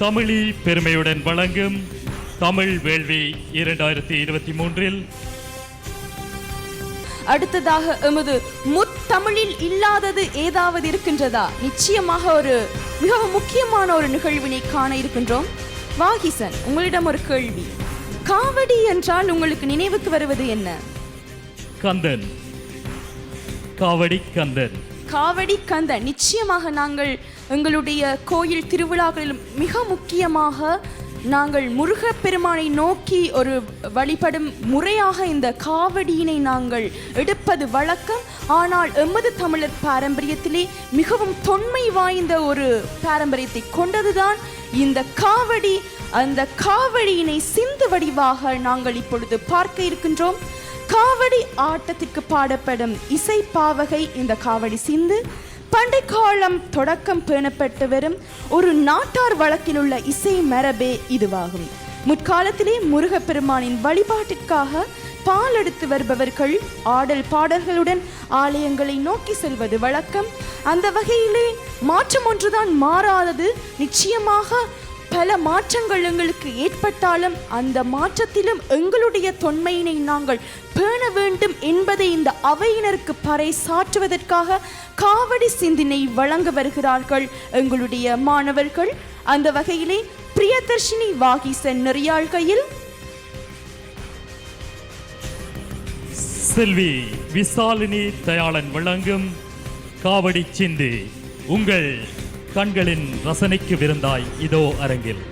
தமிழி பெருமையுடன் வழங்கும் தமிழ் வேள்வி 2023 அடுத்ததாக எமது முத்தமிழில் இல்லாதது ஏதாவது இருக்கின்றதா? நிச்சயமாக ஒரு மிகவும் முக்கியமான ஒரு நிகழ்வினை காண இருக்கின்றோம். வாகிசன், உங்களிடம் ஒரு கேள்வி. காவடி என்றால் உங்களுக்கு நினைவுக்கு வருவது என்ன? கந்தன். காவடி கந்தன். காவடி கந்தன். நிச்சயமாக நாங்கள் எங்களுடைய கோயில் திருவிழாக்களில் மிக முக்கியமாக நாங்கள் முருகப்பெருமானை நோக்கி ஒரு வழிபடும் முறையாக இந்த காவடியினை நாங்கள் எடுப்பது வழக்கம். ஆனால் எமது தமிழர் பாரம்பரியத்திலே மிகவும் தொன்மை வாய்ந்த ஒரு பாரம்பரியத்தை கொண்டதுதான் இந்த காவடி. அந்த காவடியினை சிந்து வடிவாக நாங்கள் இப்பொழுது பார்க்க இருக்கின்றோம். காவடி ஆட்டத்திற்கு பாடப்படும் இசை பாவகை இந்த காவடி சிந்து. பண்டை காலம் தொடக்கம் பேணப்பட்டு வரும் ஒரு நாட்டார் வழக்கில் உள்ள இசை மரபே இதுவாகும். முற்காலத்திலே முருகப்பெருமானின் வழிபாட்டிற்காக பால் எடுத்து வருபவர்கள் ஆடல் பாடல்களுடன் ஆலயங்களை நோக்கி செல்வது வழக்கம். அந்த வகையிலே மாற்றம் ஒன்றுதான் மாறாதது. நிச்சயமாக பல மாற்றங்கள் எங்களுக்கு ஏற்பட்டாலும் அந்த மாற்றத்திலும் எங்களுடைய தொன்மையினை நாங்கள் பேண வேண்டும் என்பதை இந்த அவையினருக்கு பறை சாற்றுவதற்காக காவடி சிந்தினை வழங்க வருகிறார்கள் எங்களுடைய மாணவர்கள். அந்த வகையிலே பிரியதர்ஷினி வாகிசன் நெறியாழ்கையில், செல்வி விசாலினி தயாளன் வழங்கும் காவடி சிந்து உங்கள் கண்களின் ரசனைக்கு விருந்தாய் இதோ அரங்கில்.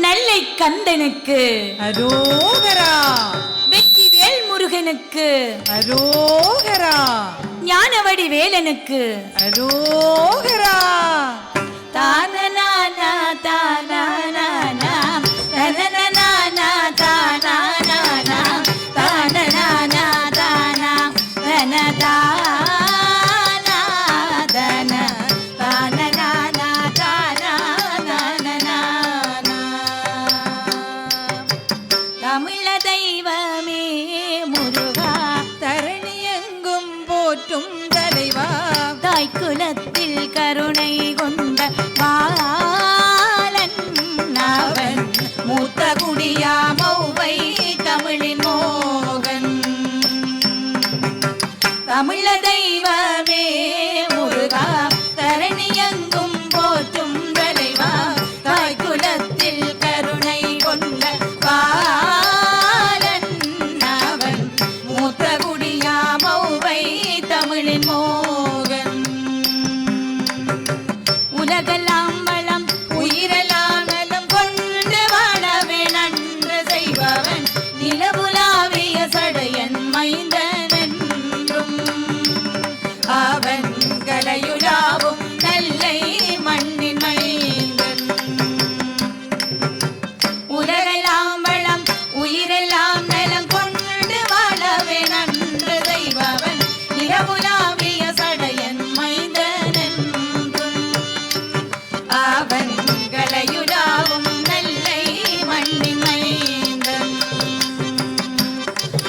நெல்லை கந்தனுக்கு அரோகரா, வெற்றிவேல் முருகனுக்கு அரோகரா, ஞானவடி வேலனுக்கு அரோகரா. தானனா தானனா தானனா தானனா தமிழ தெய்வமே முருகா தரணியெங்கும் போற்றும் தலைவா தாய் குலத்தில் கருணை கொண்ட பாலன் அவன் மூத்த குடியா மௌவை தமிழின் மோகன் தமிழ தெய்வமே முருகா தரணியெங்கும் போற்றும் தலைவா தாய் குலத்தில் கருணை கொண்ட பாலன் அவன் மூத்த குடியா மௌவை தமிழின் மோகன் உலகெல்லாம் வளம் உயிரெல்லாம் நலம் கொண்டு வாழவே நன்று செய்பவன் நிலவுலாவிய சடையன் மைந்தன் என்றும் அவன் கலையுலாவும் நல்லை மண்ணின் மைந்தன் உலகெல்லாம் வளம் உயிரெல்லாம் நலம் கொண்டு வாழவே நன்று செய்பவன் நிலவுலாவிய சடையன் மைந்தன் என்றும் அவன் கலையுலாவும் நல்லை மண்ணின் மைந்தன்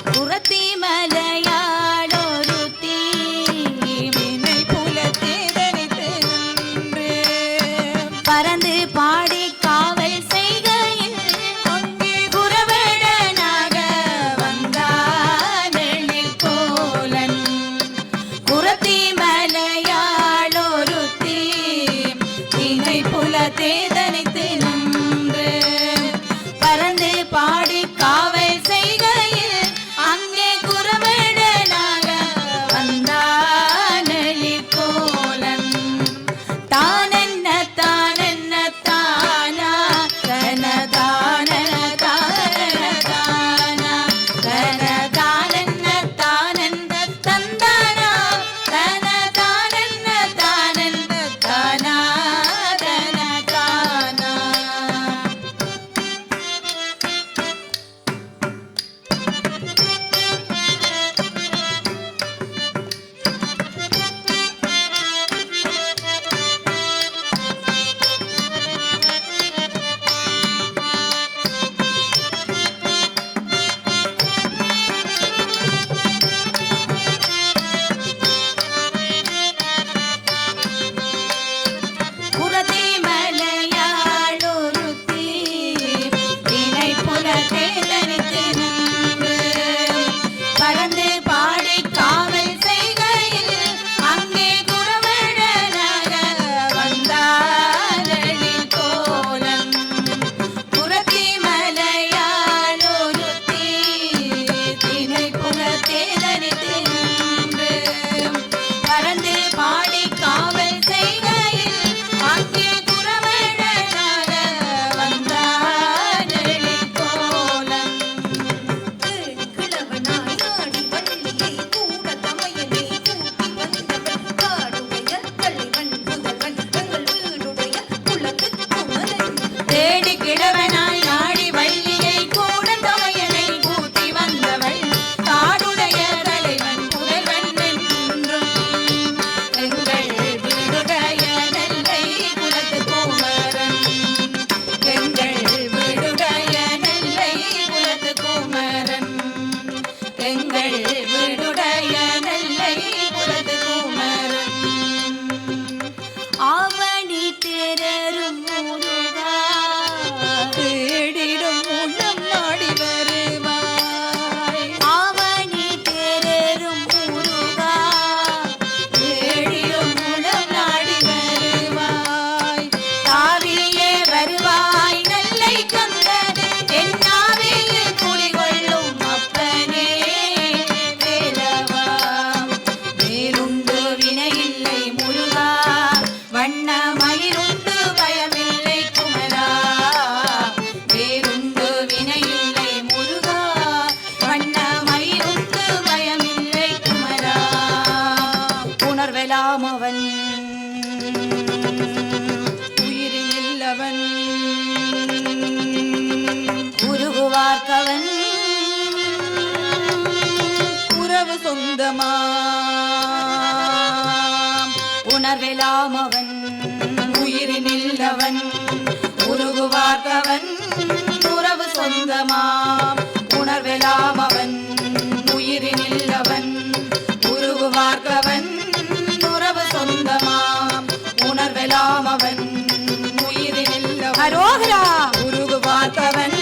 புறத்தி மலையாளொரு வினை புலத்தே தனித்து நின்று பறந்து பாடி காவல் செய்கையில் அங்கே குறவடனாக வந்தானில் கோலன் குறத்தி மலையாளொரு தினை புலத்தே தனித்து நின்று பறந்து பாடி காவல் செய்கையில் அங்கே குறவடனாக வந்தானில் கோலன் தானென்ன தானென்ன தானா தன தானன தானன தானா தன தானென்ன தானென்ன தந்தானா தன தானென்ன தானென்ன தானா தன தானா புறத்தி மலையாளொரு தினை புலத்தே தனித்து நின்று பறந்து பாடி காவல் செய்கையில் அங்கே குறவடனாக வந்தானில் கோலன் புறத்தி மலையாளொரு தினை புலத்தே தனித்து நின்று பறந்து பாடி காவல் செய்கையில் அங்கே குறவடனாக வந்தானில் கோலன் கிழவனாய் நாடி வள்ளியை கூட தமையனை கூட்டி வந்தவன் காடுடைய தலைவன் புதல்வன் எங்கள் வீடுடைய குலத்துக் குமரன் தேடி கிழவனாய் நாடி வள்ளியை கூட தமையனை கூட்டி வந்தவள் காடுடைய தலைவன் புதல்வன் என்றும் எங்கள் வீடுடைய நெல்லை குலத்து குமரன் எங்கள் வீடுடைய நெல்லை குலத்து குமரன் எங்கள் வீடுடைய நெல்லை குலத்து குமரன் ஆவணி தேரரும் முருகா தேடிடும் உள்ளம் நாடி வருவாய் ஆவணி தேரரும் முருகா தேடிடும் உளம் நாடி வருவாய் தாவியே வருவாய் நல்லை கந்தனே என் நாவில் குடிகொள்ளும் அப்பனே வேலவா வேலுண்டு வினையில்லை முருகா வண்ண மயிருண்டு பயமில்லை குமரா வேலுண்டு வினையில்லை முருகா வண்ண மயிருண்டு பயமில்லை குமரா உணர்வெலாம் அவன் உயிரில் அவன் உருகுவார்க்கவன் உறவு சொந்தமா உணர்வெலாம் அவன் உயிரினில்லவன் உருகுவார்கவன் உறவு சொந்தமாம் உணர்வெலாம் அவன் உயிரினில்லவன் உருகுவார்கவன் உறவு சொந்தமாம் உணர்வெலாம் அவன் உயிரினில்லவன் அரோகரா உருகுவார்கவன்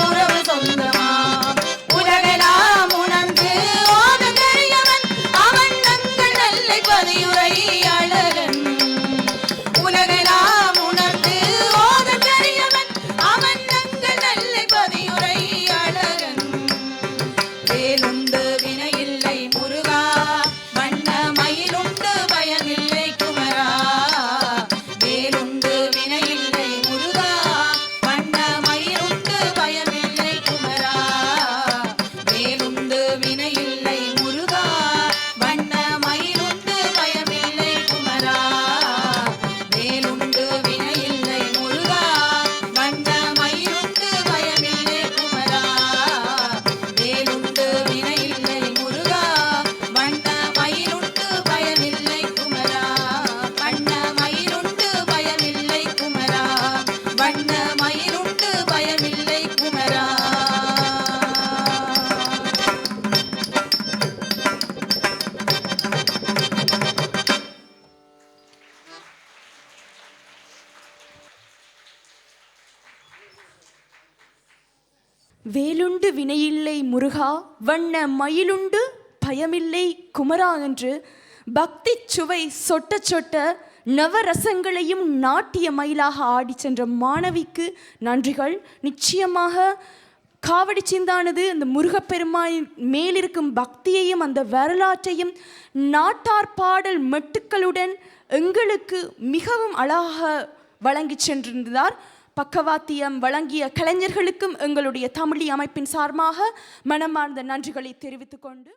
உறவு சொந்தமாம் உலகெல்லாம் உணர்ந்து ஓத தெரியவன் அவன் தங்கள் நல்லை பதியுரை அழகன் உலகெல்லாம் உணர்ந்து ஓத தெரியவன் அவன் தங்கள் நல்லை பதியுரை அழகன் வேலுண்டு வினையில்லை முருகா வண்ண மயிலுண்டு பயமில்லை குமரா வேலுண்டு வினையில்லை முருகா வண்ண மயிலுண்டு பயமில்லை குமரா வேலுண்டு வினையில்லை முருகா வண்ண மயிலுண்டு பயமில்லை குமரா வேலுண்டு வினையில்லை முருகா வண்ண மயிலுண்டு பயமில்லை குமரா வேலுண்டு வினையில்லை முருகா வண்ண மயிலுண்டு பயமில்லை குமரா வண்ண மயிலுண்டு பயமில்லை குமரா வண்ண மயிலுண்டு பயமில்லை குமரா. வேலுண்டு வினையில்லை முருகா வண்ண மயிலுண்டு பயமில்லை குமரா என்று பக்தி சுவை சொட்ட சொட்ட நவரசங்களையும் நாட்டிய மயிலாக ஆடி சென்ற மாணவிக்கு நன்றிகள். நிச்சயமாக காவடி சிந்தானது அந்த முருகப்பெருமானின் மேலிருக்கும் பக்தியையும் அந்த வரலாற்றையும் நாட்டார் பாடல் மெட்டுக்களுடன் எங்களுக்கு மிகவும் அழகாக வழங்கி சென்றிருந்தார். பக்கவாத்தியம் வழங்கிய கலைஞர்களுக்கும் எங்களுடைய தமிழி அமைப்பின் சார்பாக மனமார்ந்த நன்றிகளை தெரிவித்துக் கொண்டு